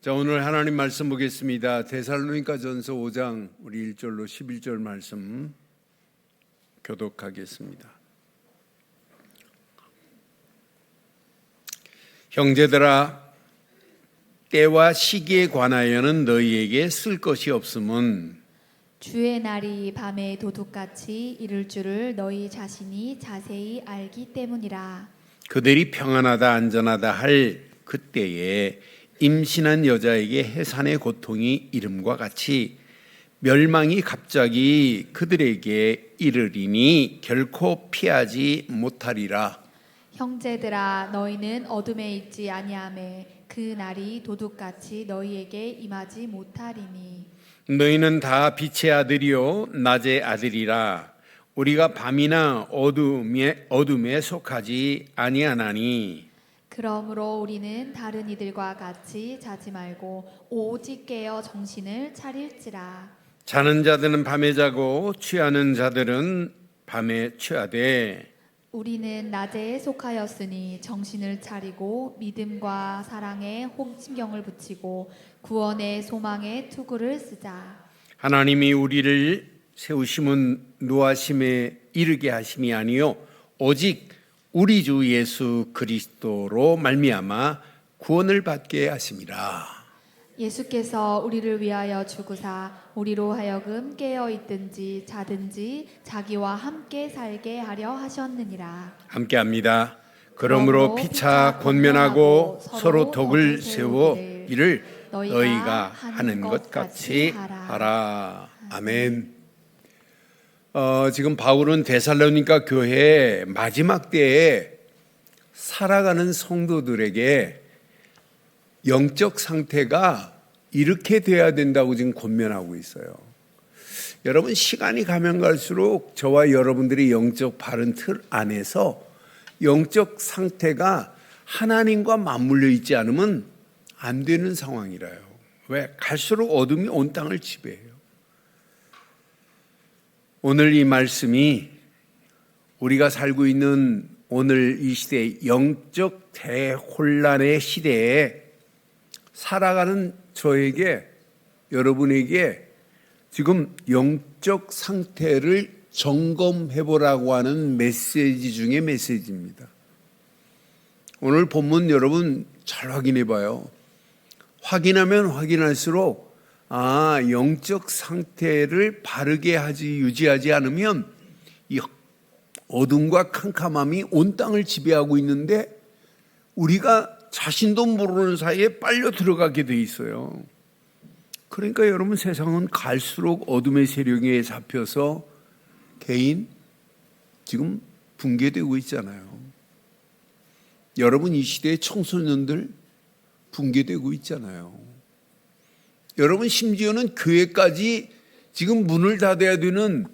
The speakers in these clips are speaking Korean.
자, 오늘 하나님 말씀 보겠습니다. 데살로니가전서 5장 우리 1절로 11절 말씀 교독하겠습니다. 형제들아, 때와 시기에 관하여는 너희에게 쓸 것이 없음은 주의 날이 밤에 도둑같이 이를 줄을 너희 자신이 자세히 알기 때문이라. 그들이 평안하다 안전하다 할 그때에 임신한 여자에게 해산의 고통이 이름과 같이 멸망이 갑자기 그들에게 이르리니 결코 피하지 못하리라. 형제들아, 너희는 어둠에 있지 아니하매 그 날이 도둑같이 너희에게 임하지 못하리니. 너희는 다 빛의 아들이요 낮의 아들이라. 우리가 밤이나 어둠에 속하지 아니하나니. 그러므로 우리는 다른 이들과 같이 자지 말고 오직 깨어 정신을 차릴지라. 자는 자들은 밤에 자고 취하는 자들은 밤에 취하되 우리는 낮에 속하였으니 정신을 차리고 믿음과 사랑에 신경을 붙이고 구원의 소망에 투구를 쓰자. 하나님이 우리를 세우심은 노하심에 이르게 하심이 아니요 오직 우리 주 예수 그리스도로 말미암아 구원을 받게 하심이라. 예수께서 우리를 위하여 죽으사 우리로 하여금 깨어 있든지 자든지 자기와 함께 살게 하려 하셨느니라. 함께합니다. 그러므로 피차 권면하고 서로 덕을 세워 이를 너희가 하는 것 같이 하라. 아멘. 지금 바울은 데살로니가 교회 마지막 때에 살아가는 성도들에게 영적 상태가 이렇게 돼야 된다고 지금 권면하고 있어요. 여러분, 시간이 가면 갈수록 저와 여러분들이 영적 바른 틀 안에서 영적 상태가 하나님과 맞물려 있지 않으면 안 되는 상황이라요. 왜? 갈수록 어둠이 온 땅을 지배해요. 오늘 이 말씀이 우리가 살고 있는 오늘 이 시대 영적 대혼란의 시대에 살아가는 저에게, 여러분에게 지금 영적 상태를 점검해보라고 하는 메시지 중에 메시지입니다. 오늘 본문 여러분 잘 확인해봐요. 확인하면 확인할수록 영적 상태를 바르게 유지하지 않으면 이 어둠과 캄캄함이 온 땅을 지배하고 있는데 우리가 자신도 모르는 사이에 빨려 들어가게 돼 있어요. 그러니까 여러분, 세상은 갈수록 어둠의 세력에 잡혀서 개인 지금 붕괴되고 있잖아요. 여러분, 이 시대의 청소년들 붕괴되고 있잖아요. 여러분, 심지어는 교회까지 지금 문을 닫아야 되는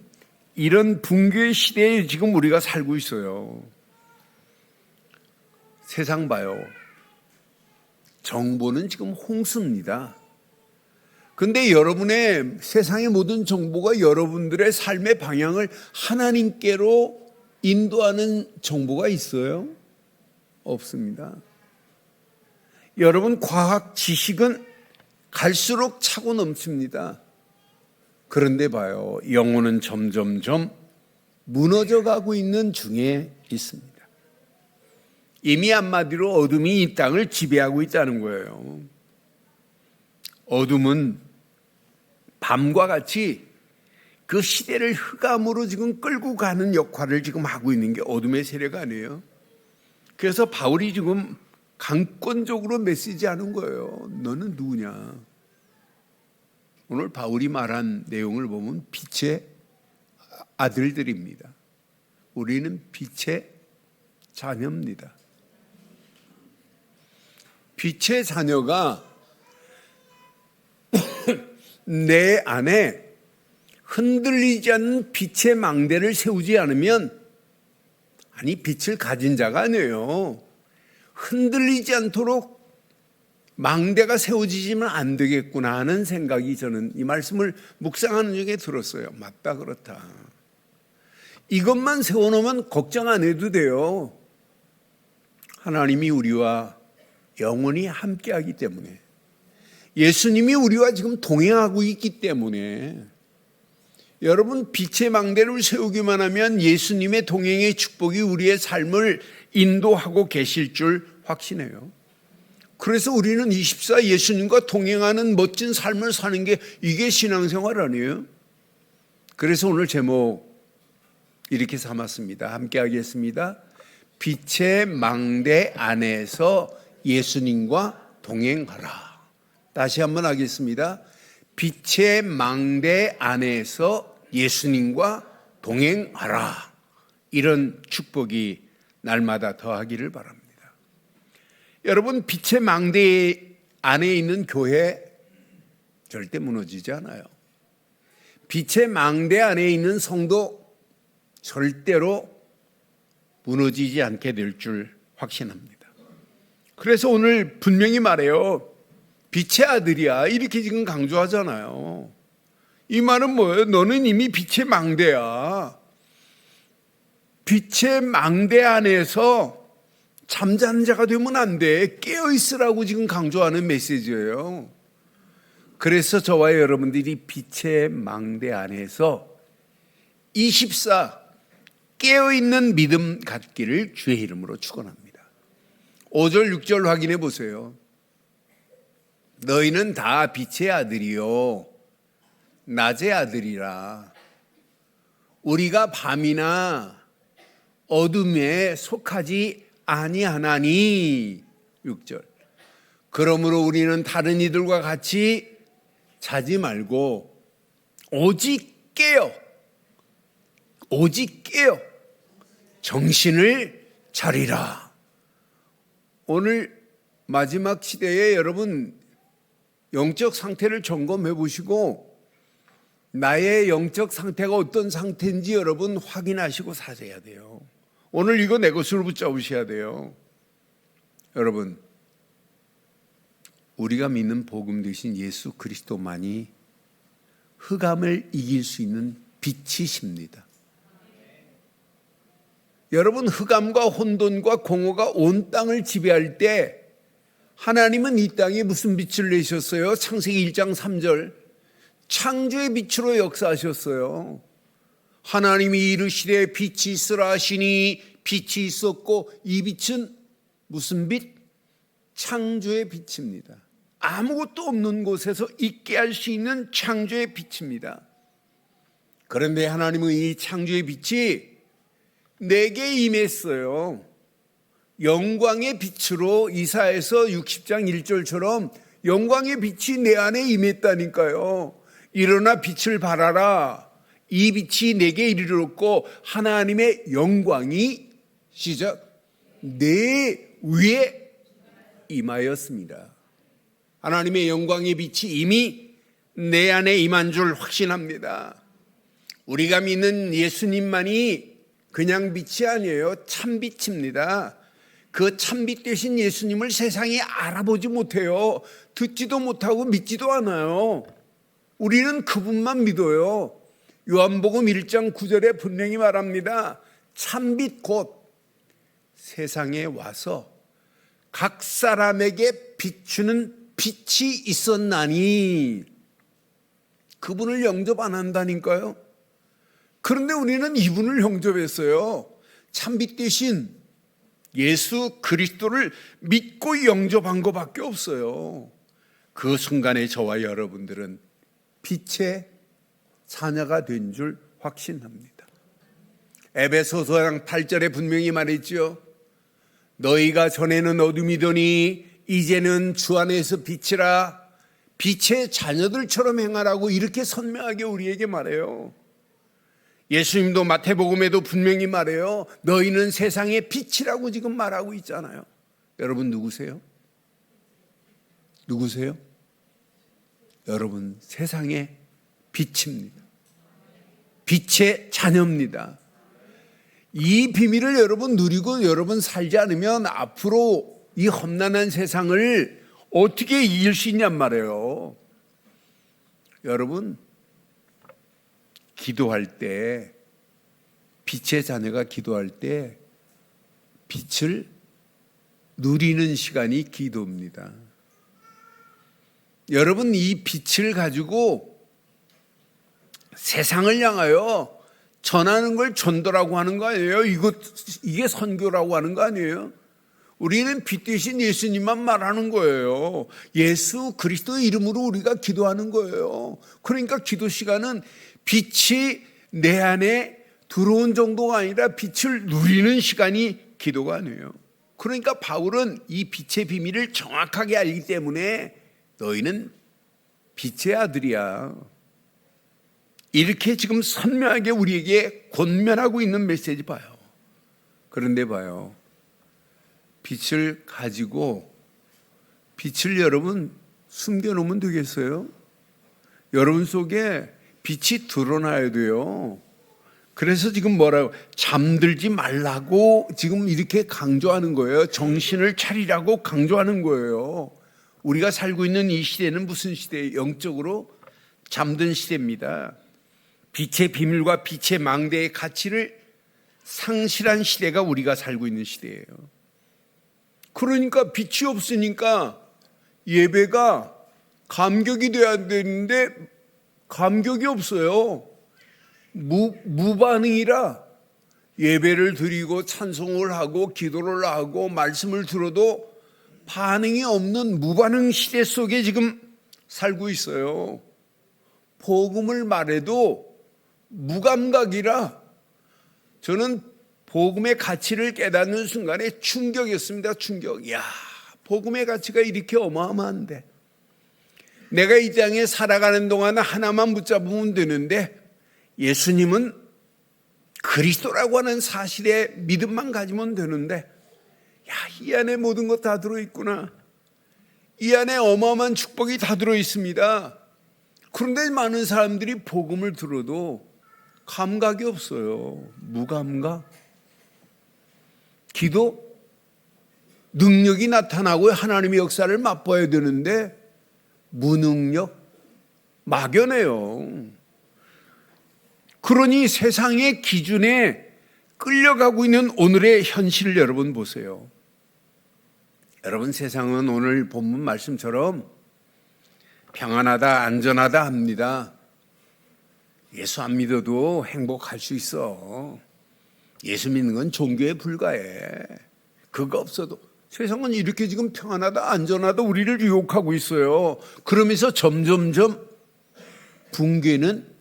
이런 붕괴 시대에 지금 우리가 살고 있어요. 세상 봐요. 정보는 지금 홍수입니다. 근데 여러분의 세상의 모든 정보가 여러분들의 삶의 방향을 하나님께로 인도하는 정보가 있어요? 없습니다. 여러분, 과학 지식은 갈수록 차고 넘칩니다. 그런데 봐요, 영혼은 점점점 무너져 가고 있는 중에 있습니다. 이미 한마디로 어둠이 이 땅을 지배하고 있다는 거예요. 어둠은 밤과 같이 그 시대를 흑암으로 지금 끌고 가는 역할을 지금 하고 있는 게 어둠의 세력 아니에요. 그래서 바울이 지금 강권적으로 메시지하는 거예요. 너는 누구냐? 오늘 바울이 말한 내용을 보면 빛의 아들들입니다. 우리는 빛의 자녀입니다. 빛의 자녀가 내 안에 흔들리지 않는 빛의 망대를 세우지 않으면, 빛을 가진 자가 아니에요. 흔들리지 않도록 망대가 세워지지면 안 되겠구나 하는 생각이 저는 이 말씀을 묵상하는 중에 들었어요. 맞다, 그렇다. 이것만 세워놓으면 걱정 안 해도 돼요. 하나님이 우리와 영원히 함께하기 때문에 예수님이 우리와 지금 동행하고 있기 때문에 여러분 빛의 망대를 세우기만 하면 예수님의 동행의 축복이 우리의 삶을 인도하고 계실 줄 확신해요. 그래서 우리는 24 예수님과 동행하는 멋진 삶을 사는 게 이게 신앙생활 아니에요? 그래서 오늘 제목 이렇게 삼았습니다. 함께 하겠습니다. 빛의 망대 안에서 예수님과 동행하라. 다시 한번 하겠습니다. 빛의 망대 안에서 예수님과 동행하라. 이런 축복이 날마다 더하기를 바랍니다. 여러분, 빛의 망대 안에 있는 교회 절대 무너지지 않아요. 빛의 망대 안에 있는 성도 절대로 무너지지 않게 될 줄 확신합니다. 그래서 오늘 분명히 말해요. 빛의 아들이야. 이렇게 지금 강조하잖아요. 이 말은 뭐예요? 너는 이미 빛의 망대야. 빛의 망대 안에서 잠자는 자가 되면 안 돼. 깨어있으라고 지금 강조하는 메시지예요. 그래서 저와 여러분들이 빛의 망대 안에서 24 깨어있는 믿음 갖기를 주의 이름으로 축원합니다. 5절 6절 확인해 보세요. 너희는 다 빛의 아들이요 낮의 아들이라. 우리가 밤이나 어둠에 속하지 아니하나니. 6절. 그러므로 우리는 다른 이들과 같이 자지 말고 오직 깨어 정신을 차리라. 오늘 마지막 시대에 여러분 영적 상태를 점검해 보시고 나의 영적 상태가 어떤 상태인지 여러분 확인하시고 사셔야 돼요. 오늘 이거 내 것으로 붙잡으셔야 돼요. 여러분, 우리가 믿는 복음 되신 예수 그리스도만이 흑암을 이길 수 있는 빛이십니다. 여러분, 흑암과 혼돈과 공허가 온 땅을 지배할 때 하나님은 이 땅에 무슨 빛을 내셨어요? 창세기 1장 3절 창조의 빛으로 역사하셨어요. 하나님이 이르시되 빛이 있으라 하시니 빛이 있었고 이 빛은 무슨 빛? 창조의 빛입니다. 아무것도 없는 곳에서 있게 할 수 있는 창조의 빛입니다. 그런데 하나님은 이 창조의 빛이 내게 임했어요. 영광의 빛으로 이사야서 60장 1절처럼 영광의 빛이 내 안에 임했다니까요. 일어나 빛을 발하라. 이 빛이 내게 이르렀고 하나님의 영광이 시작 내 위에 임하였습니다. 하나님의 영광의 빛이 이미 내 안에 임한 줄 확신합니다. 우리가 믿는 예수님만이 그냥 빛이 아니에요. 참빛입니다. 그 참빛 되신 예수님을 세상이 알아보지 못해요. 듣지도 못하고 믿지도 않아요. 우리는 그분만 믿어요. 요한복음 1장 9절에 분명히 말합니다. 참빛 곧 세상에 와서 각 사람에게 비추는 빛이 있었나니. 그분을 영접 안 한다니까요. 그런데 우리는 이분을 영접했어요. 참빛 대신 예수 그리스도를 믿고 영접한 것밖에 없어요. 그 순간에 저와 여러분들은 빛의 자녀가 된 줄 확신합니다. 에베소서 4장 8절에 분명히 말했죠. 너희가 전에는 어둠이더니 이제는 주 안에서 빛이라. 빛의 자녀들처럼 행하라고 이렇게 선명하게 우리에게 말해요. 예수님도 마태복음에도 분명히 말해요. 너희는 세상의 빛이라고 지금 말하고 있잖아요. 여러분 누구세요? 누구세요? 여러분 세상의 빛입니다. 빛의 자녀입니다. 이 비밀을 여러분 누리고 여러분 살지 않으면 앞으로 이 험난한 세상을 어떻게 이길 수 있냔 말이에요. 여러분 기도할 때 빛의 자녀가 기도할 때 빛을 누리는 시간이 기도입니다. 여러분, 이 빛을 가지고 세상을 향하여 전하는 걸 전도라고 하는 거 아니에요? 이게 선교라고 하는 거 아니에요? 우리는 빛 대신 예수님만 말하는 거예요. 예수 그리스도 이름으로 우리가 기도하는 거예요. 그러니까 기도 시간은 빛이 내 안에 들어온 정도가 아니라 빛을 누리는 시간이 기도가 아니에요. 그러니까 바울은 이 빛의 비밀을 정확하게 알기 때문에 너희는 빛의 아들이야, 이렇게 지금 선명하게 우리에게 권면하고 있는 메시지 봐요. 그런데 봐요, 빛을 가지고 빛을 여러분 숨겨놓으면 되겠어요? 여러분 속에 빛이 드러나야 돼요. 그래서 지금 뭐라고, 잠들지 말라고 지금 이렇게 강조하는 거예요. 정신을 차리라고 강조하는 거예요. 우리가 살고 있는 이 시대는 무슨 시대예요? 영적으로 잠든 시대입니다. 빛의 비밀과 빛의 망대의 가치를 상실한 시대가 우리가 살고 있는 시대예요. 그러니까 빛이 없으니까 예배가 감격이 돼야 되는데 감격이 없어요. 무반응이라 예배를 드리고 찬송을 하고 기도를 하고 말씀을 들어도 반응이 없는 무반응 시대 속에 지금 살고 있어요. 복음을 말해도 무감각이라 저는 복음의 가치를 깨닫는 순간에 충격이었습니다. 충격. 이야, 복음의 가치가 이렇게 어마어마한데 내가 이 땅에 살아가는 동안 하나만 붙잡으면 되는데 예수님은 그리스도라고 하는 사실에 믿음만 가지면 되는데, 야, 이 안에 모든 것 다 들어있구나. 이 안에 어마어마한 축복이 다 들어있습니다. 그런데 많은 사람들이 복음을 들어도 감각이 없어요. 무감각. 기도 능력이 나타나고 하나님의 역사를 맛봐야 되는데 무능력, 막연해요. 그러니 세상의 기준에 끌려가고 있는 오늘의 현실을 여러분 보세요. 여러분, 세상은 오늘 본문 말씀처럼 평안하다, 안전하다 합니다. 예수 안 믿어도 행복할 수 있어. 예수 믿는 건 종교에 불과해. 그거 없어도. 세상은 이렇게 지금 평안하다, 안전하다 우리를 유혹하고 있어요. 그러면서 점점점 붕괴는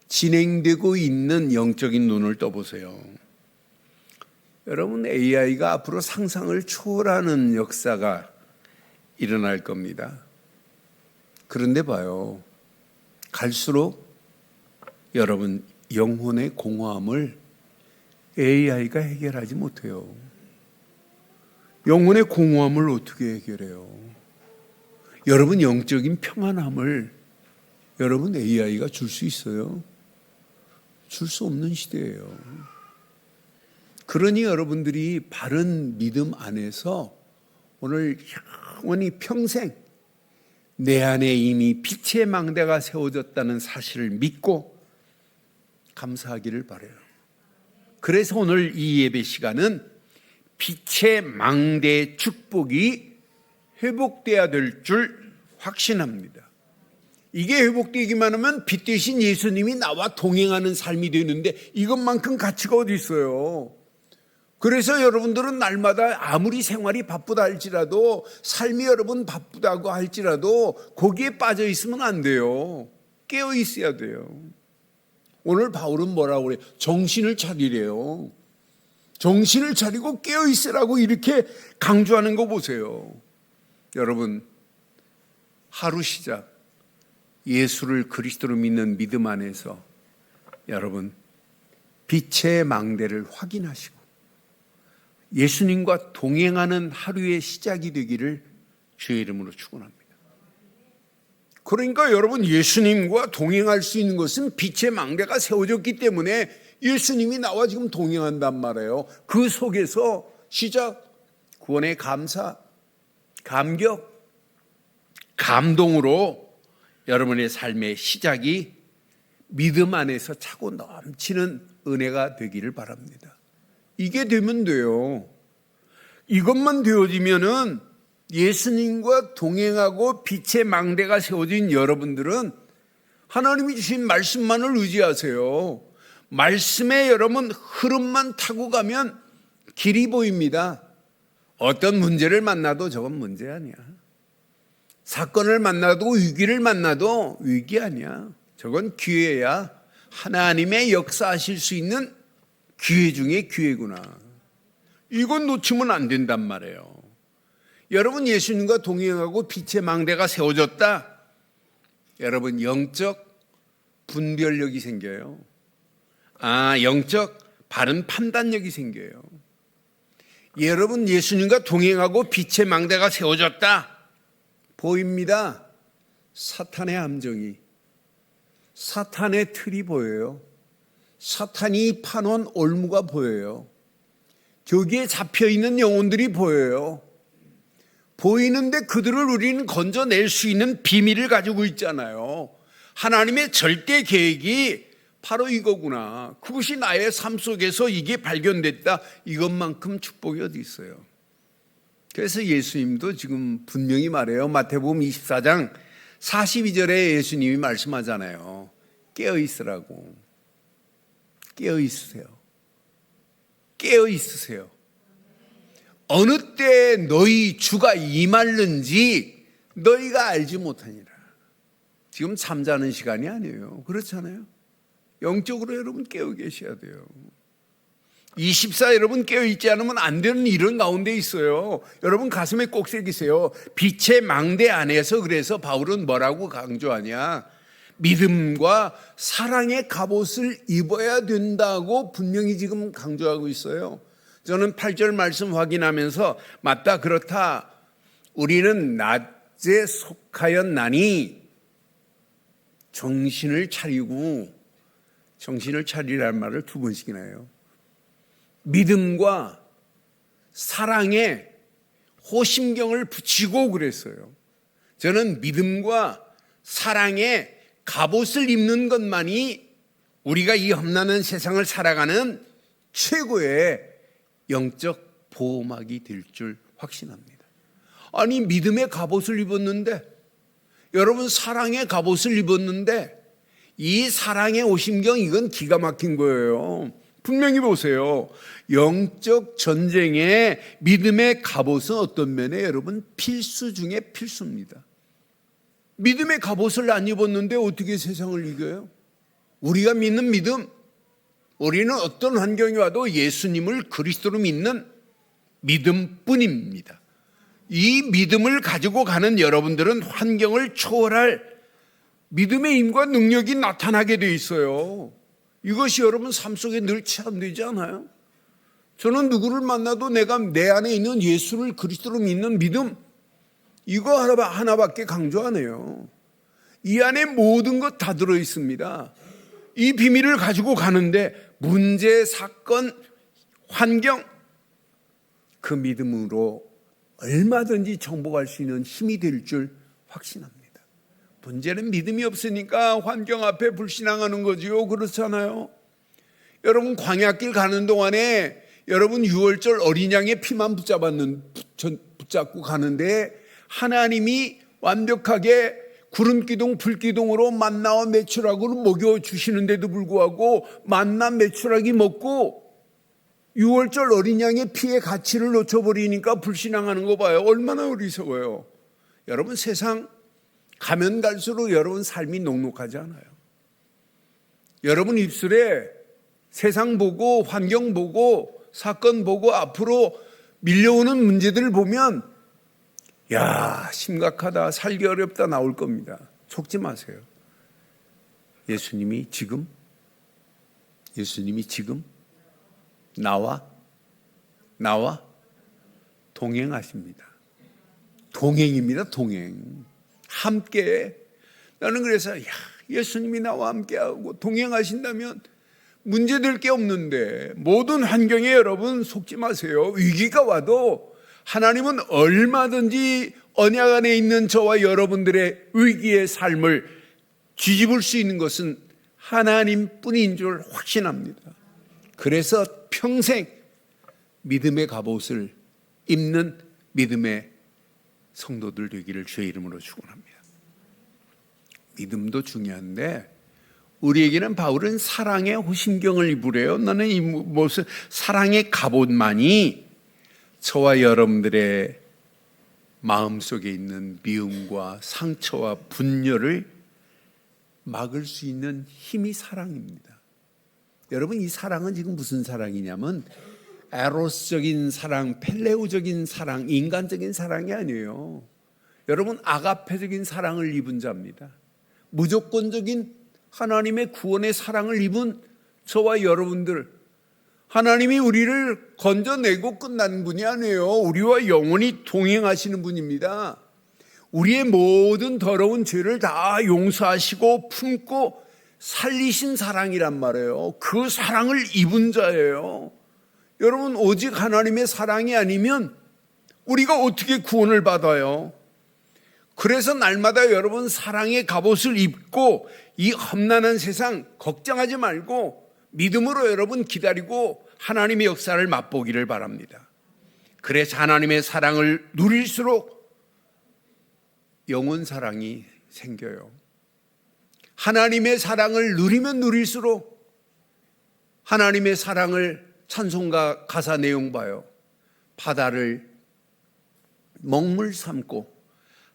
진행되고 있는 영적인 눈을 떠보세요. 여러분, AI가 앞으로 상상을 초월하는 역사가 일어날 겁니다. 그런데 봐요, 갈수록 여러분 영혼의 공허함을 AI가 해결하지 못해요. 영혼의 공허함을 어떻게 해결해요? 여러분, 영적인 평안함을 여러분 AI가 줄 수 있어요? 줄 수 없는 시대예요. 그러니 여러분들이 바른 믿음 안에서 오늘 영원히 평생 내 안에 이미 빛의 망대가 세워졌다는 사실을 믿고 감사하기를 바라요. 그래서 오늘 이 예배 시간은 빛의 망대의 축복이 회복돼야 될 줄 확신합니다. 이게 회복되기만 하면 빛 대신 예수님이 나와 동행하는 삶이 되는데 이것만큼 가치가 어디 있어요? 그래서 여러분들은 날마다 아무리 생활이 바쁘다 할지라도, 삶이 여러분 바쁘다고 할지라도 거기에 빠져 있으면 안 돼요. 깨어 있어야 돼요. 오늘 바울은 뭐라고 그래요? 정신을 차리래요. 정신을 차리고 깨어 있으라고 이렇게 강조하는 거 보세요. 여러분, 하루 시작 예수를 그리스도로 믿는 믿음 안에서 여러분 빛의 망대를 확인하시고 예수님과 동행하는 하루의 시작이 되기를 주의 이름으로 축원합니다. 그러니까 여러분, 예수님과 동행할 수 있는 것은 빛의 망대가 세워졌기 때문에 예수님이 나와 지금 동행한단 말이에요. 그 속에서 시작, 구원의 감사, 감격, 감동으로 여러분의 삶의 시작이 믿음 안에서 차고 넘치는 은혜가 되기를 바랍니다. 이게 되면 돼요. 이것만 되어지면은 예수님과 동행하고 빛의 망대가 세워진 여러분들은 하나님이 주신 말씀만을 의지하세요. 말씀에 여러분 흐름만 타고 가면 길이 보입니다. 어떤 문제를 만나도 저건 문제 아니야. 사건을 만나도 위기를 만나도 위기 아니야. 저건 기회야. 하나님의 역사하실 수 있는 기회 중에 기회구나. 이건 놓치면 안 된단 말이에요. 여러분 예수님과 동행하고 빛의 망대가 세워졌다. 여러분 영적 분별력이 생겨요. 영적 바른 판단력이 생겨요. 여러분 예수님과 동행하고 빛의 망대가 세워졌다. 보입니다. 사탄의 함정이, 사탄의 틀이 보여요. 사탄이 파놓은 올무가 보여요. 저기에 잡혀있는 영혼들이 보여요. 보이는데 그들을 우리는 건져낼 수 있는 비밀을 가지고 있잖아요. 하나님의 절대 계획이 바로 이거구나. 그것이 나의 삶 속에서 이게 발견됐다. 이것만큼 축복이 어디 있어요. 그래서 예수님도 지금 분명히 말해요. 마태복음 24장 42절에 예수님이 말씀하잖아요. 깨어 있으라고. 깨어 있으세요. 깨어 있으세요. 어느 때 너희 주가 임할는지 너희가 알지 못하니라. 지금 잠자는 시간이 아니에요. 그렇잖아요. 영적으로 여러분 깨어 계셔야 돼요. 24 여러분 깨어있지 않으면 안 되는 일은 가운데 있어요. 여러분 가슴에 꼭 새기세요. 빛의 망대 안에서 그래서 바울은 뭐라고 강조하냐. 믿음과 사랑의 갑옷을 입어야 된다고 분명히 지금 강조하고 있어요. 저는 8절 말씀 확인하면서 맞다 그렇다. 우리는 낮에 속하였나니 정신을 차리라는 말을 두 번씩이나 해요. 믿음과 사랑에 호심경을 붙이고 그랬어요. 저는 믿음과 사랑에 갑옷을 입는 것만이 우리가 이 험난한 세상을 살아가는 최고의 영적 보호막이 될 줄 확신합니다. 아니 믿음의 갑옷을 입었는데 여러분 사랑의 갑옷을 입었는데 이 사랑의 호심경 이건 기가 막힌 거예요. 분명히 보세요. 영적 전쟁에 믿음의 갑옷은 어떤 면에 여러분 필수 중에 필수입니다. 믿음의 갑옷을 안 입었는데 어떻게 세상을 이겨요? 우리가 믿는 믿음, 우리는 어떤 환경이 와도 예수님을 그리스도로 믿는 믿음뿐입니다. 이 믿음을 가지고 가는 여러분들은 환경을 초월할 믿음의 힘과 능력이 나타나게 돼 있어요. 이것이 여러분 삶 속에 늘 체험되지 않아요? 저는 누구를 만나도 내가 내 안에 있는 예수를 그리스도로 믿는 믿음, 이거 하나밖에 강조 안 해요. 이 안에 모든 것 다 들어 있습니다. 이 비밀을 가지고 가는데 문제, 사건, 환경, 그 믿음으로 얼마든지 정복할 수 있는 힘이 될 줄 확신합니다. 문제는 믿음이 없으니까 환경 앞에 불신앙하는 거지요. 그렇잖아요. 여러분 광야길 가는 동안에 여러분 유월절 어린 양의 피만 붙잡고 가는데 하나님이 완벽하게 구름기둥 불기둥으로 만나와 메추라기를 먹여주시는데도 불구하고 만나 메추라기 먹고 유월절 어린 양의 피의 가치를 놓쳐버리니까 불신앙하는 거 봐요. 얼마나 어리석어요. 여러분 세상 가면 갈수록 여러분 삶이 녹록하지 않아요. 여러분 입술에 세상 보고 환경 보고 사건 보고 앞으로 밀려오는 문제들을 보면 야 심각하다 살기 어렵다 나올 겁니다. 속지 마세요. 예수님이 지금 나와 동행하십니다. 동행입니다. 동행. 함께. 나는 그래서 예수님이 나와 함께하고 동행하신다면 문제될 게 없는데 모든 환경에 여러분 속지 마세요. 위기가 와도 하나님은 얼마든지 언약 안에 있는 저와 여러분들의 위기의 삶을 뒤집을 수 있는 것은 하나님뿐인 줄 확신합니다. 그래서 평생 믿음의 갑옷을 입는 믿음의 성도들 되기를 주의 이름으로 축원합니다. 믿음도 중요한데 우리에게는 바울은 사랑의 호심경을 입으래요. 나는 이 무슨 사랑의 갑옷만이 저와 여러분들의 마음속에 있는 미움과 상처와 분열을 막을 수 있는 힘이 사랑입니다. 여러분, 이 사랑은 지금 무슨 사랑이냐면 에로스적인 사랑, 펠레오적인 사랑, 인간적인 사랑이 아니에요. 여러분, 아가페적인 사랑을 입은 자입니다. 무조건적인 하나님의 구원의 사랑을 입은 저와 여러분들, 하나님이 우리를 건져내고 끝난 분이 아니에요. 우리와 영원히 동행하시는 분입니다. 우리의 모든 더러운 죄를 다 용서하시고 품고 살리신 사랑이란 말이에요. 그 사랑을 입은 자예요. 여러분, 오직 하나님의 사랑이 아니면 우리가 어떻게 구원을 받아요? 그래서 날마다 여러분 사랑의 갑옷을 입고 이 험난한 세상 걱정하지 말고 믿음으로 여러분 기다리고 하나님의 역사를 맛보기를 바랍니다. 그래서 하나님의 사랑을 누릴수록 영혼 사랑이 생겨요. 하나님의 사랑을 누리면 누릴수록 하나님의 사랑을 찬송가 가사 내용 봐요. 바다를 먹물 삼고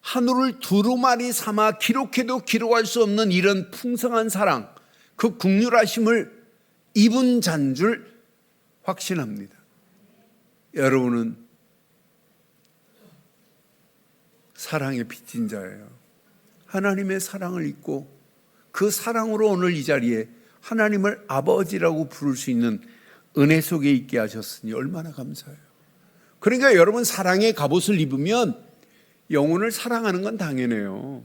하늘을 두루마리 삼아 기록해도 기록할 수 없는 이런 풍성한 사랑, 그 긍휼하심을 입은 잔 줄 확신합니다. 여러분은 사랑에 빚진 자예요. 하나님의 사랑을 입고 그 사랑으로 오늘 이 자리에 하나님을 아버지라고 부를 수 있는 은혜 속에 있게 하셨으니 얼마나 감사해요. 그러니까 여러분, 사랑의 갑옷을 입으면 영혼을 사랑하는 건 당연해요.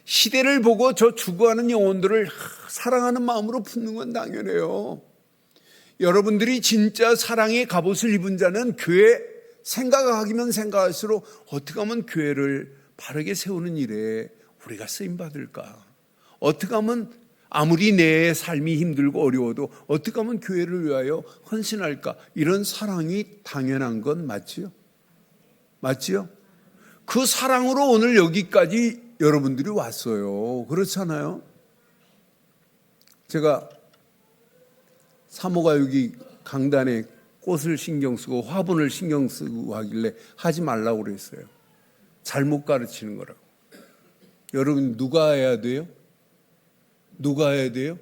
시대를 보고 저 죽어가는 영혼들을 사랑하는 마음으로 품는 건 당연해요. 여러분들이 진짜 사랑의 갑옷을 입은 자는 교회 생각하기면 생각할수록 어떻게 하면 교회를 바르게 세우는 일에 우리가 쓰임받을까? 어떻게 하면 아무리 내 삶이 힘들고 어려워도 어떻게 하면 교회를 위하여 헌신할까? 이런 사랑이 당연한 건 맞지요? 맞지요? 그 사랑으로 오늘 여기까지 여러분들이 왔어요. 그렇잖아요? 제가 사모가 여기 강단에 꽃을 신경 쓰고 화분을 신경 쓰고 하길래 하지 말라고 그랬어요. 잘못 가르치는 거라고. 여러분, 누가 해야 돼요? 누가 해야 돼요?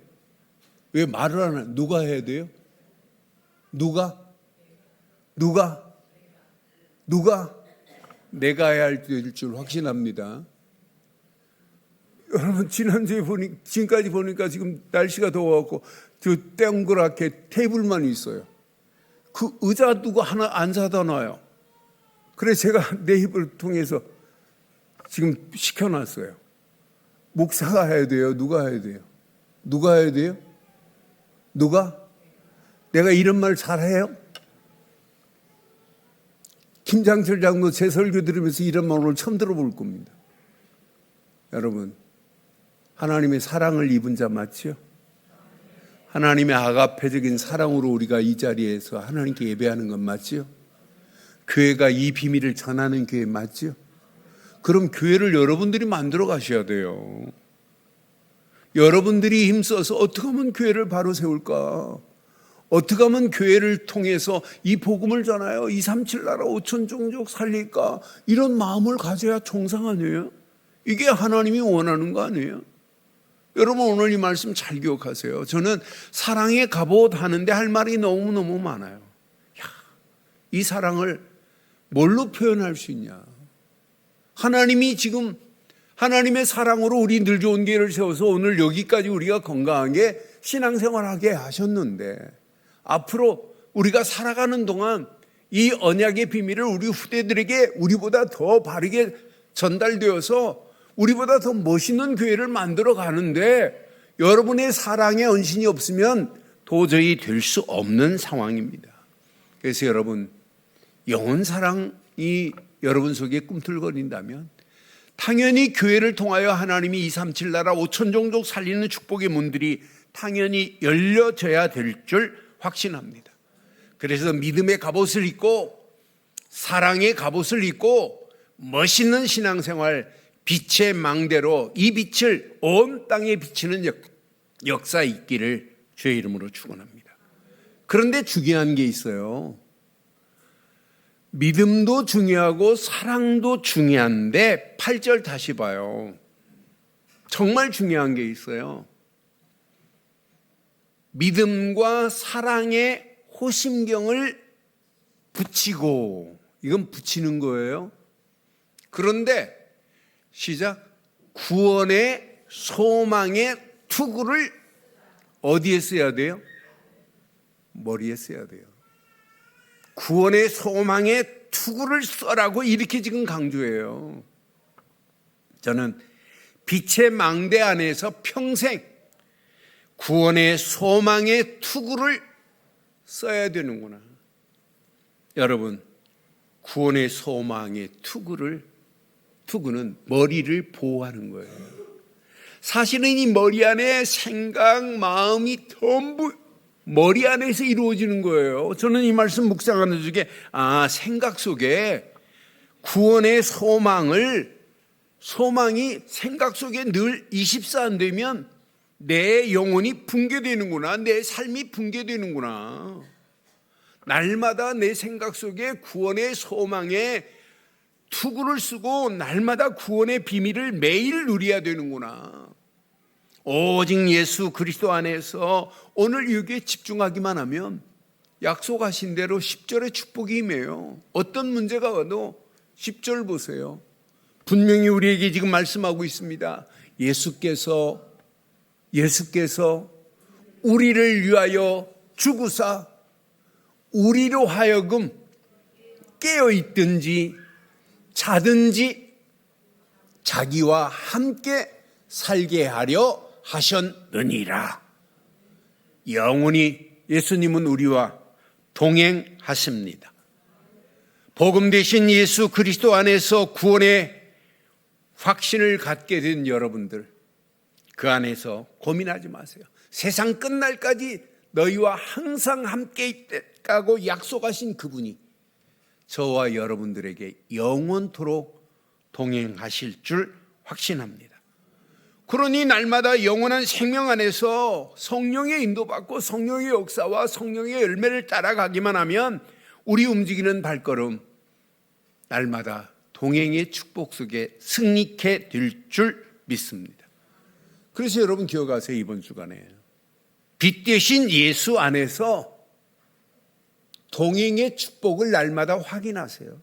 왜 말을 안 해요? 누가 해야 돼요? 누가? 내가 해야 할 줄 확신합니다. 여러분, 지금까지 보니까 지금 날씨가 더워갖고 저 땡그랗게 테이블만 있어요. 그 의자 두고 하나 안 사다 놔요. 그래서 제가 내 입을 통해서 지금 시켜놨어요. 목사가 해야 돼요? 누가 해야 돼요? 누가 해야 돼요? 누가? 내가 이런 말 잘해요? 김장철 장로 제 설교 들으면서 이런 말 오늘 처음 들어볼 겁니다. 여러분, 하나님의 사랑을 입은 자 맞죠? 하나님의 아가페적인 사랑으로 우리가 이 자리에서 하나님께 예배하는 건 맞죠? 교회가 이 비밀을 전하는 교회 맞죠? 그럼 교회를 여러분들이 만들어 가셔야 돼요. 여러분들이 힘써서 어떻게 하면 교회를 바로 세울까? 어떻게 하면 교회를 통해서 이 복음을 전하여 237 나라 5천 종족 살릴까? 이런 마음을 가져야 정상 아니에요? 이게 하나님이 원하는 거 아니에요? 여러분, 오늘 이 말씀 잘 기억하세요. 저는 사랑의 갑옷 하는데 할 말이 너무너무 많아요. 이 사랑을 뭘로 표현할 수 있냐? 하나님이 지금 하나님의 사랑으로 우리 늘 좋은 교회를 세워서 오늘 여기까지 우리가 건강하게 신앙생활하게 하셨는데, 앞으로 우리가 살아가는 동안 이 언약의 비밀을 우리 후대들에게 우리보다 더 바르게 전달되어서 우리보다 더 멋있는 교회를 만들어 가는데 여러분의 사랑의 헌신이 없으면 도저히 될 수 없는 상황입니다. 그래서 여러분, 영혼 사랑이 여러분 속에 꿈틀거린다면 당연히 교회를 통하여 하나님이 237 나라 5천 종족 살리는 축복의 문들이 당연히 열려져야 될 줄 확신합니다. 그래서 믿음의 갑옷을 입고 사랑의 갑옷을 입고 멋있는 신앙생활, 빛의 망대로 이 빛을 온 땅에 비치는 역사 있기를 주의 이름으로 축원합니다. 그런데 중요한 게 있어요. 믿음도 중요하고 사랑도 중요한데 8절 다시 봐요. 정말 중요한 게 있어요. 믿음과 사랑의 호심경을 붙이고, 이건 붙이는 거예요. 그런데 시작. 구원의 소망의 투구를 어디에 써야 돼요? 머리에 써야 돼요. 구원의 소망의 투구를 써라고 이렇게 지금 강조해요. 저는 빛의 망대 안에서 평생 구원의 소망의 투구를 써야 되는구나. 여러분, 구원의 소망의 투구는 머리를 보호하는 거예요. 사실은 이 머리 안에 생각, 마음이 전부 머리 안에서 이루어지는 거예요. 저는 이 말씀 묵상하는 중에 생각 속에 구원의 소망이 생각 속에 늘 24 안 되면 내 영혼이 붕괴되는구나. 내 삶이 붕괴되는구나. 날마다 내 생각 속에 구원의 소망에 투구를 쓰고 날마다 구원의 비밀을 매일 누려야 되는구나. 오직 예수 그리스도 안에서 오늘 여기에 집중하기만 하면 약속하신 대로 10절의 축복이 임해요. 어떤 문제가 와도 10절 보세요. 분명히 우리에게 지금 말씀하고 있습니다. 예수께서 우리를 위하여 죽으사 우리로 하여금 깨어있든지 자든지 자기와 함께 살게 하려 하셨느니라. 영원히 예수님은 우리와 동행하십니다. 복음 되신 예수 그리스도 안에서 구원의 확신을 갖게 된 여러분들, 그 안에서 고민하지 마세요. 세상 끝날까지 너희와 항상 함께 있다고 약속하신 그분이 저와 여러분들에게 영원토록 동행하실 줄 확신합니다. 그러니 날마다 영원한 생명 안에서 성령의 인도받고 성령의 역사와 성령의 열매를 따라가기만 하면 우리 움직이는 발걸음 날마다 동행의 축복 속에 승리케 될 줄 믿습니다. 그래서 여러분 기억하세요. 이번 주간에 빛 대신 예수 안에서 동행의 축복을 날마다 확인하세요.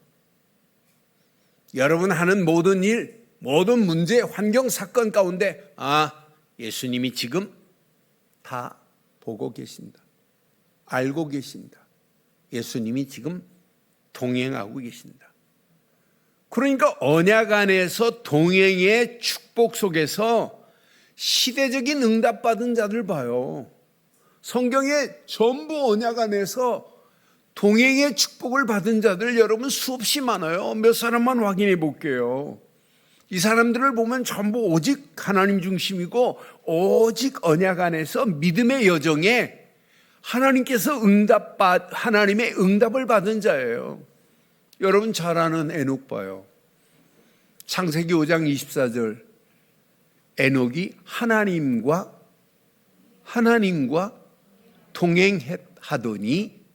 여러분 하는 모든 일, 모든 문제, 환경, 사건 가운데 예수님이 지금 다 보고 계신다. 알고 계신다. 예수님이 지금 동행하고 계신다. 그러니까 언약 안에서 동행의 축복 속에서 시대적인 응답받은 자들 봐요. 성경에 전부 언약 안에서 동행의 축복을 받은 자들 여러분 수없이 많아요. 몇 사람만 확인해 볼게요. 이 사람들을 보면 전부 오직 하나님 중심이고 오직 언약 안에서 믿음의 여정에 하나님께서 하나님의 응답을 받은 자예요. 여러분 잘 아는 에녹 봐요. 창세기 5장 24절 에녹이 하나님과 동행하더니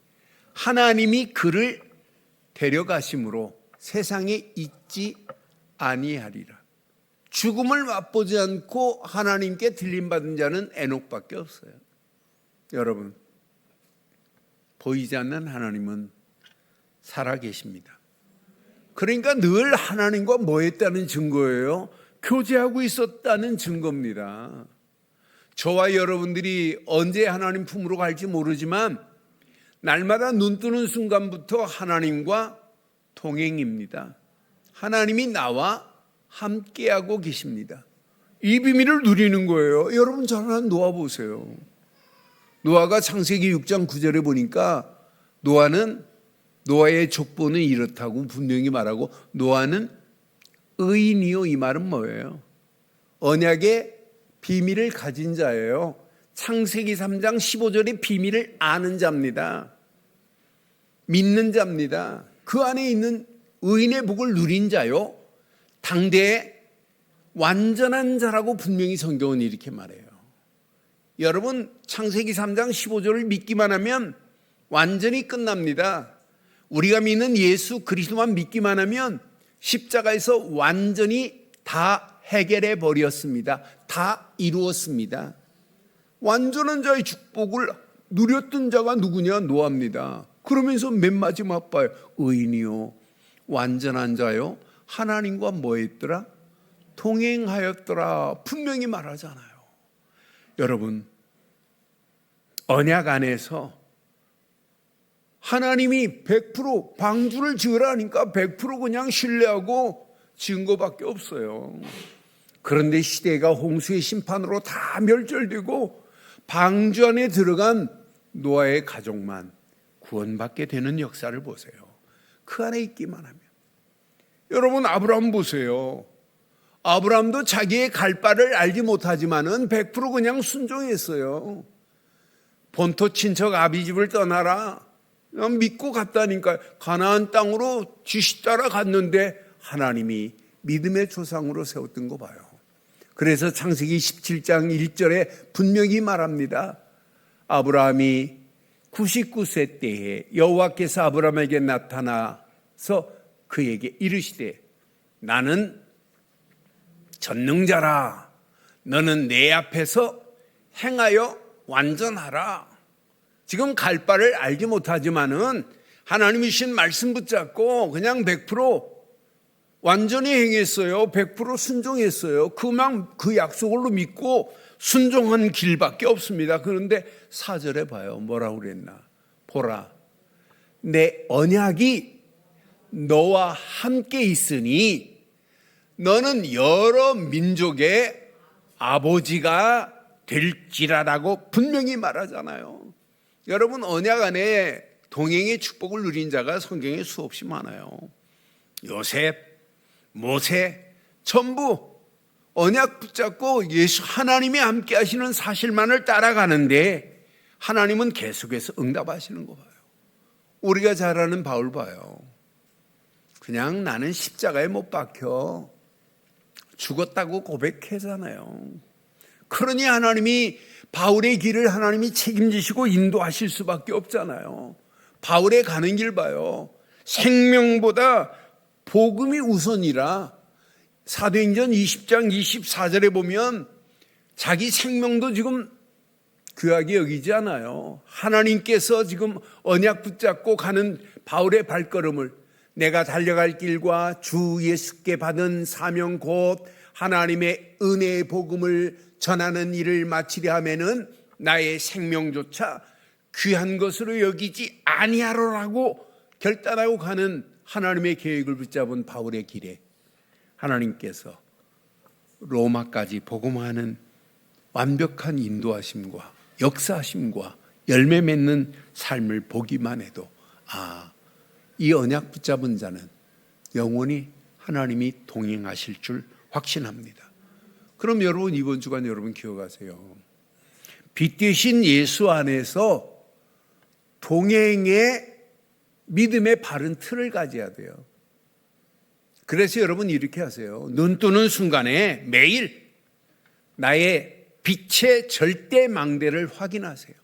하나님이 그를 데려가심으로 세상에 있지 아니하리라. 죽음을 맛보지 않고 하나님께 들림받은 자는 에녹밖에 없어요. 여러분, 보이지 않는 하나님은 살아계십니다. 그러니까 늘 하나님과 뭐 했다는 증거예요? 교제하고 있었다는 증거입니다. 저와 여러분들이 언제 하나님 품으로 갈지 모르지만 날마다 눈 뜨는 순간부터 하나님과 동행입니다. 하나님이 나와 함께하고 계십니다. 이 비밀을 누리는 거예요. 여러분 잘 아는 노아 보세요. 노아가 창세기 6장 9절에 보니까 노아의 족보는 이렇다고 분명히 말하고 노아는 의인이요. 이 말은 뭐예요? 언약의 비밀을 가진 자예요. 창세기 3장 15절의 비밀을 아는 자입니다. 믿는 자입니다. 그 안에 있는 의인의 복을 누린 자요 당대의 완전한 자라고 분명히 성경은 이렇게 말해요. 여러분 창세기 3장 15절을 믿기만 하면 완전히 끝납니다. 우리가 믿는 예수 그리스도만 믿기만 하면 십자가에서 완전히 다 해결해 버렸습니다. 다 이루었습니다. 완전한 자의 축복을 누렸던 자가 누구냐? 노아입니다. 그러면서 맨 마지막 봐요. 의인이요 완전한 자요 하나님과 뭐 했더라? 동행하였더라. 분명히 말하잖아요. 여러분 언약 안에서 하나님이 100% 방주를 지으라 하니까 100% 그냥 신뢰하고 지은 것밖에 없어요. 그런데 시대가 홍수의 심판으로 다 멸절되고 방주 안에 들어간 노아의 가족만 구원받게 되는 역사를 보세요. 그 안에 있기만 하면. 여러분 아브라함 보세요. 아브라함도 자기의 갈 바를 알지 못하지만은 100% 그냥 순종했어요. 본토 친척 아비집을 떠나라. 그냥 믿고 갔다니까. 가나안 땅으로 지시 따라 갔는데 하나님이 믿음의 조상으로 세웠던 거 봐요. 그래서 창세기 17장 1절에 분명히 말합니다. 아브라함이 99세 때에 여호와께서 아브라함에게 나타나서 그에게 이르시되 나는 전능자라. 너는 내 앞에서 행하여 완전하라. 지금 갈 바를 알지 못하지만은 하나님이 주신 말씀 붙잡고 그냥 100% 완전히 행했어요. 100% 순종했어요. 그 약속을 믿고 순종한 길밖에 없습니다. 그런데 4절에 봐요. 뭐라고 그랬나? 보라, 내 언약이 너와 함께 있으니 너는 여러 민족의 아버지가 될지라라고 분명히 말하잖아요. 여러분 언약 안에 동행의 축복을 누린 자가 성경에 수없이 많아요. 요셉, 모세 전부 언약 붙잡고 예수 하나님이 함께 하시는 사실만을 따라가는데 하나님은 계속해서 응답하시는 거 봐요. 우리가 잘 아는 바울 봐요. 그냥 나는 십자가에 못 박혀 죽었다고 고백하잖아요. 그러니 하나님이 바울의 길을 하나님이 책임지시고 인도하실 수밖에 없잖아요. 바울의 가는 길 봐요. 생명보다 복음이 우선이라 사도행전 20장 24절에 보면 자기 생명도 지금 귀하게 여기지 않아요. 하나님께서 지금 언약 붙잡고 가는 바울의 발걸음을 내가 달려갈 길과 주 예수께 받은 사명 곧 하나님의 은혜의 복음을 전하는 일을 마치려 하면은 나의 생명조차 귀한 것으로 여기지 아니하로라고 결단하고 가는 하나님의 계획을 붙잡은 바울의 길에 하나님께서 로마까지 복음하는 완벽한 인도하심과 역사하심과 열매 맺는 삶을 보기만 해도 이 언약 붙잡은 자는 영원히 하나님이 동행하실 줄 확신합니다. 그럼 여러분 이번 주간 여러분 기억하세요. 빛 대신 예수 안에서 동행의 믿음의 바른 틀을 가져야 돼요. 그래서 여러분 이렇게 하세요. 눈 뜨는 순간에 매일 나의 빛의 절대 망대를 확인하세요.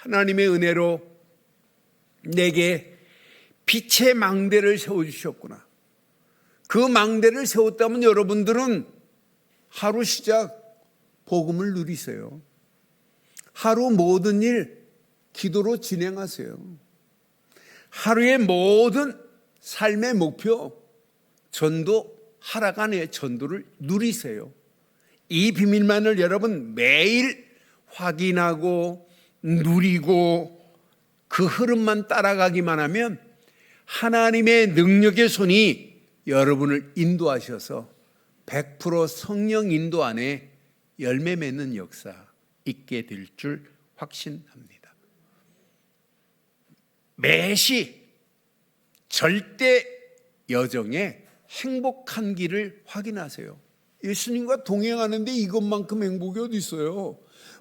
하나님의 은혜로 내게 빛의 망대를 세워주셨구나. 그 망대를 세웠다면 여러분들은 하루 시작 복음을 누리세요. 하루 모든 일 기도로 진행하세요. 하루의 모든 삶의 목표 전도 하락안의 전도를 누리세요. 이 비밀만을 여러분 매일 확인하고 누리고 그 흐름만 따라가기만 하면 하나님의 능력의 손이 여러분을 인도하셔서 100% 성령 인도 안에 열매 맺는 역사 있게 될 줄 확신합니다. 매시 절대 여정에 행복한 길을 확인하세요. 예수님과 동행하는데 이것만큼 행복이 어디 있어요?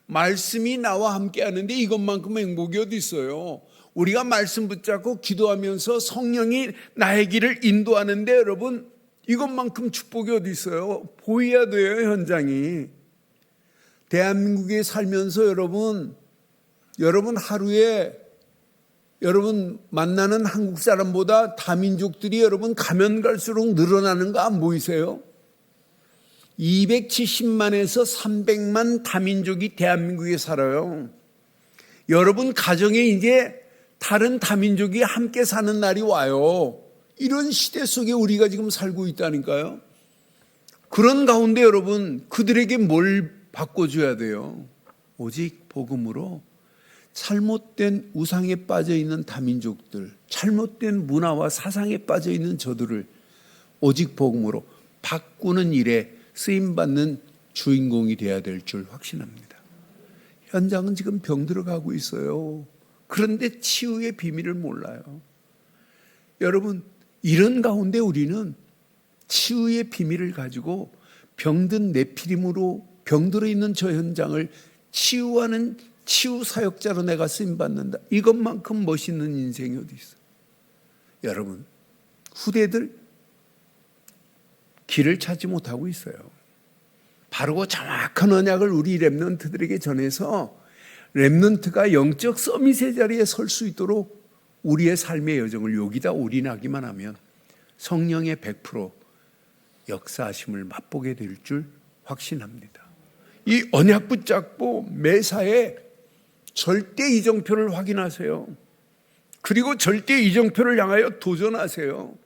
말씀이 나와 함께 하는데 이것만큼 행복이 어디 있어요? 우리가 말씀 붙잡고 기도하면서 성령이 나의 길을 인도하는데 여러분 이것만큼 축복이 어디 있어요? 보여야 돼요, 현장이. 대한민국에 살면서 여러분 하루에 여러분 만나는 한국 사람보다 다민족들이 여러분 가면 갈수록 늘어나는 거 안 보이세요? 270만에서 300만 다민족이 대한민국에 살아요. 여러분 가정에 이제 다른 다민족이 함께 사는 날이 와요. 이런 시대 속에 우리가 지금 살고 있다니까요. 그런 가운데 여러분 그들에게 뭘 바꿔줘야 돼요? 오직 복음으로 잘못된 우상에 빠져있는 다민족들, 잘못된 문화와 사상에 빠져있는 저들을 오직 복음으로 바꾸는 일에 쓰임받는 주인공이 되어야 될 줄 확신합니다. 현장은 지금 병들어가고 있어요. 그런데 치유의 비밀을 몰라요. 여러분 이런 가운데 우리는 치유의 비밀을 가지고 병든 네피림으로 병들어 있는 저 현장을 치유하는 치유 사역자로 내가 쓰임받는다. 이것만큼 멋있는 인생이 어디 있어? 여러분 후대들 길을 찾지 못하고 있어요. 바르고 정확한 언약을 우리 렘넌트들에게 전해서 렘넌트가 영적 서밋의 자리에 설 수 있도록 우리의 삶의 여정을 여기다 올인하기만 하면 성령의 100% 역사하심을 맛보게 될 줄 확신합니다. 이 언약 붙잡고 매사에 절대 이정표를 확인하세요. 그리고 절대 이정표를 향하여 도전하세요.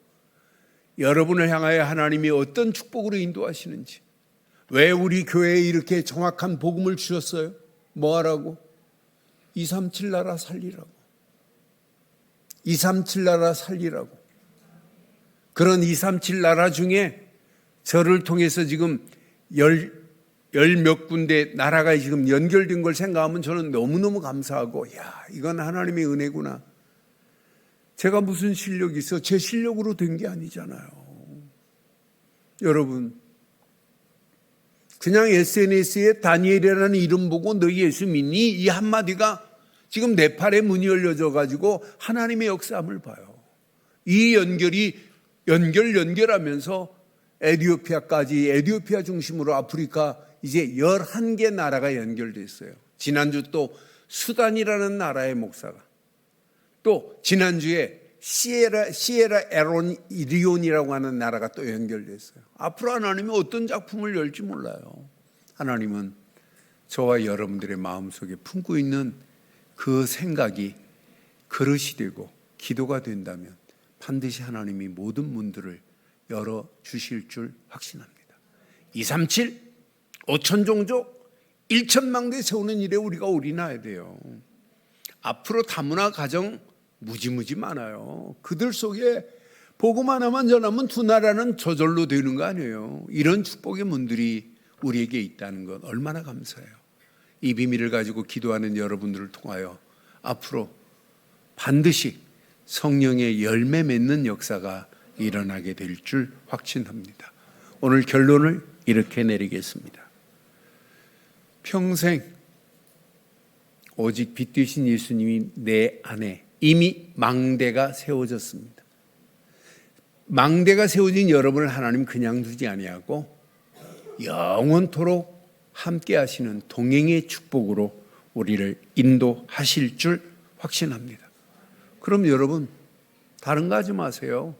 여러분을 향하여 하나님이 어떤 축복으로 인도하시는지, 왜 우리 교회에 이렇게 정확한 복음을 주셨어요? 뭐 하라고? 237 나라 살리라고. 237 나라 살리라고. 그런 237 나라 중에 저를 통해서 지금 열 몇 군데 나라가 지금 연결된 걸 생각하면 저는 너무너무 감사하고, 야, 이건 하나님의 은혜구나. 제가 무슨 실력이 있어? 제 실력으로 된 게 아니잖아요. 여러분, 그냥 SNS에 다니엘이라는 이름 보고 너 예수 믿니? 이 한마디가 지금 네팔의 문이 열려져 가지고 하나님의 역사함을 봐요. 이 연결하면서 에티오피아까지, 에티오피아 중심으로 아프리카 이제 11개 나라가 연결됐어요. 지난주 또 수단이라는 나라의 목사가, 또 지난주에 시에라 에론리온이라고 하는 나라가 또 연결됐어요. 앞으로 하나님이 어떤 작품을 열지 몰라요. 하나님은 저와 여러분들의 마음속에 품고 있는 그 생각이 그릇이 되고 기도가 된다면 반드시 하나님이 모든 문들을 열어주실 줄 확신합니다. 237 5천 종족 1천망대 세우는 일에 우리가 올인해야 돼요. 앞으로 다문화 가정 무지무지 많아요. 그들 속에 복음 하나만 전하면 두 나라는 저절로 되는 거 아니에요. 이런 축복의 문들이 우리에게 있다는 것 얼마나 감사해요. 이 비밀을 가지고 기도하는 여러분들을 통하여 앞으로 반드시 성령의 열매 맺는 역사가 일어나게 될 줄 확신합니다. 오늘 결론을 이렇게 내리겠습니다. 평생 오직 빛 되신 예수님이 내 안에 이미 망대가 세워졌습니다. 망대가 세워진 여러분을 하나님 그냥 두지 아니하고 영원토록 함께 하시는 동행의 축복으로 우리를 인도하실 줄 확신합니다. 그럼 여러분 다른 거 하지 마세요.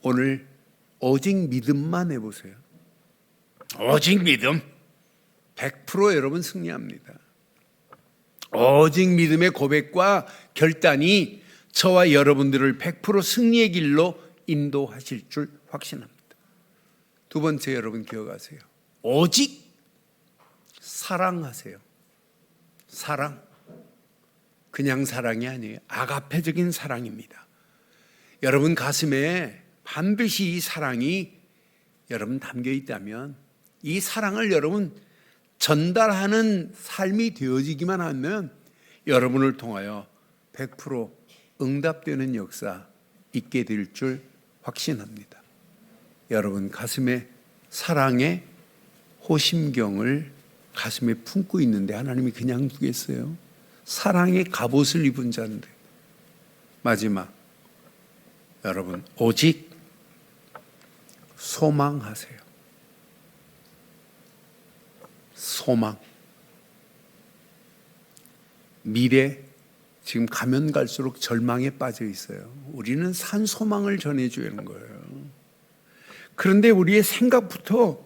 오늘 오직 믿음만 해보세요. 오직 믿음 100% 여러분 승리합니다. 오직 믿음의 고백과 결단이 저와 여러분들을 100% 승리의 길로 인도하실 줄 확신합니다. 두 번째 여러분 기억하세요. 오직 사랑하세요. 사랑. 그냥 사랑이 아니에요. 아가페적인 사랑입니다. 여러분 가슴에 반드시 이 사랑이 여러분 담겨 있다면 이 사랑을 여러분 전달하는 삶이 되어지기만 하면 여러분을 통하여 100% 응답되는 역사 있게 될 줄 확신합니다. 여러분 가슴에 사랑의 호심경을 가슴에 품고 있는데 하나님이 그냥 두겠어요? 사랑의 갑옷을 입은 자인데 마지막, 여러분 오직 소망하세요. 소망. 미래, 지금 가면 갈수록 절망에 빠져 있어요. 우리는 산 소망을 전해주는 거예요. 그런데 우리의 생각부터,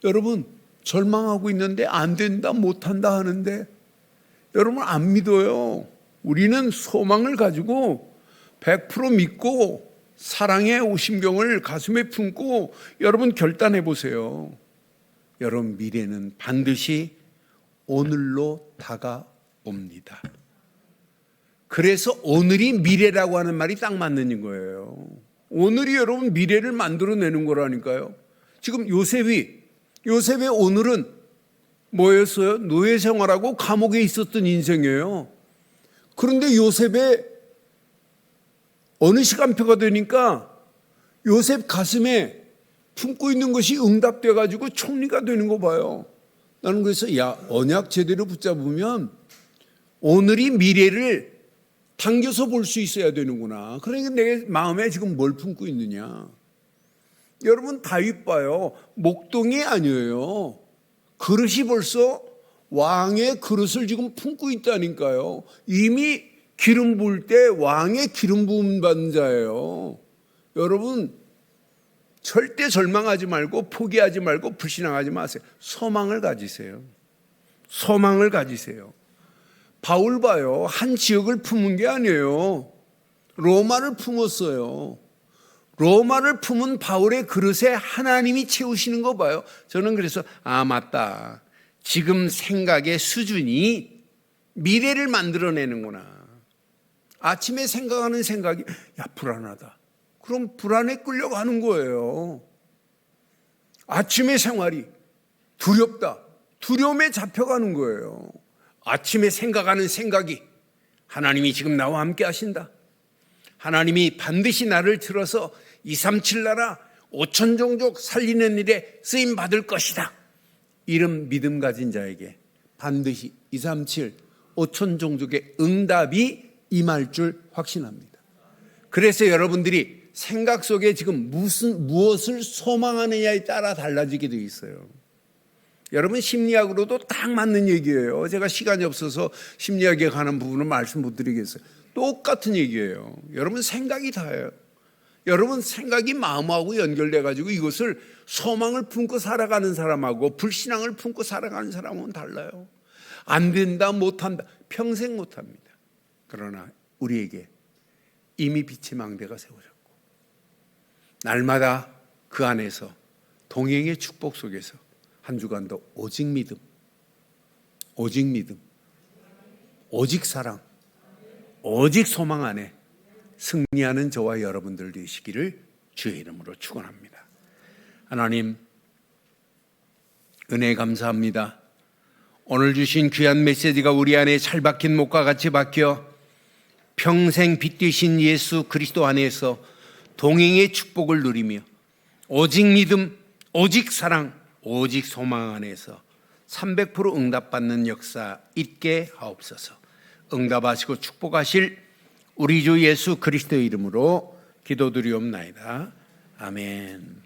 여러분 절망하고 있는데 안 된다, 못한다 하는데 여러분 안 믿어요. 우리는 소망을 가지고 100% 믿고 사랑의 오심경을 가슴에 품고 여러분 결단해 보세요. 여러분 미래는 반드시 오늘로 다가옵니다. 그래서 오늘이 미래라고 하는 말이 딱 맞는 거예요. 오늘이 여러분 미래를 만들어내는 거라니까요. 지금 요셉의 오늘은 뭐였어요? 노예 생활하고 감옥에 있었던 인생이에요. 그런데 요셉의 어느 시간표가 되니까 요셉 가슴에 품고 있는 것이 응답돼 가지고 총리가 되는 거 봐요. 나는 그래서 언약 제대로 붙잡으면 오늘이 미래를 당겨서 볼 수 있어야 되는구나. 그러니까 내 마음에 지금 뭘 품고 있느냐. 여러분 다윗 봐요. 목동이 아니에요. 그릇이 벌써 왕의 그릇을 지금 품고 있다니까요. 이미 기름 부을 때 왕의 기름 부음 받은 자예요. 여러분 절대 절망하지 말고 포기하지 말고 불신앙하지 마세요. 소망을 가지세요. 소망을 가지세요. 바울 봐요. 한 지역을 품은 게 아니에요. 로마를 품었어요. 로마를 품은 바울의 그릇에 하나님이 채우시는 거 봐요. 저는 그래서 맞다. 지금 생각의 수준이 미래를 만들어내는구나. 아침에 생각하는 생각이 불안하다. 그럼 불안에 끌려가는 거예요. 아침의 생활이 두렵다. 두려움에 잡혀가는 거예요. 아침에 생각하는 생각이 하나님이 지금 나와 함께 하신다. 하나님이 반드시 나를 들어서 237 나라 5천 종족 살리는 일에 쓰임 받을 것이다. 이런 믿음 가진 자에게 반드시 237 5천 종족의 응답이 임할 줄 확신합니다. 그래서 여러분들이 생각 속에 지금 무엇을 소망하느냐에 따라 달라지게 되어 있어요. 여러분 심리학으로도 딱 맞는 얘기예요. 제가 시간이 없어서 심리학에 관한 부분은 말씀 못 드리겠어요. 똑같은 얘기예요. 여러분 생각이 다예요. 여러분 생각이 마음하고 연결돼 가지고 이것을 소망을 품고 살아가는 사람하고 불신앙을 품고 살아가는 사람은 달라요. 안 된다, 못한다, 평생 못합니다. 그러나 우리에게 이미 빛의 망대가 세워졌고 날마다 그 안에서 동행의 축복 속에서 한 주간도 오직 믿음, 오직 믿음, 오직 사랑, 오직 소망 안에 승리하는 저와 여러분들 되시기를 주의 이름으로 축원합니다. 하나님 은혜 감사합니다. 오늘 주신 귀한 메시지가 우리 안에 잘 박힌 목과 같이 박혀 평생 빛 되신 예수 그리스도 안에서 동행의 축복을 누리며 오직 믿음, 오직 사랑, 오직 소망 안에서 300% 응답받는 역사 있게 하옵소서. 응답하시고 축복하실 우리 주 예수 그리스도의 이름으로 기도드리옵나이다. 아멘.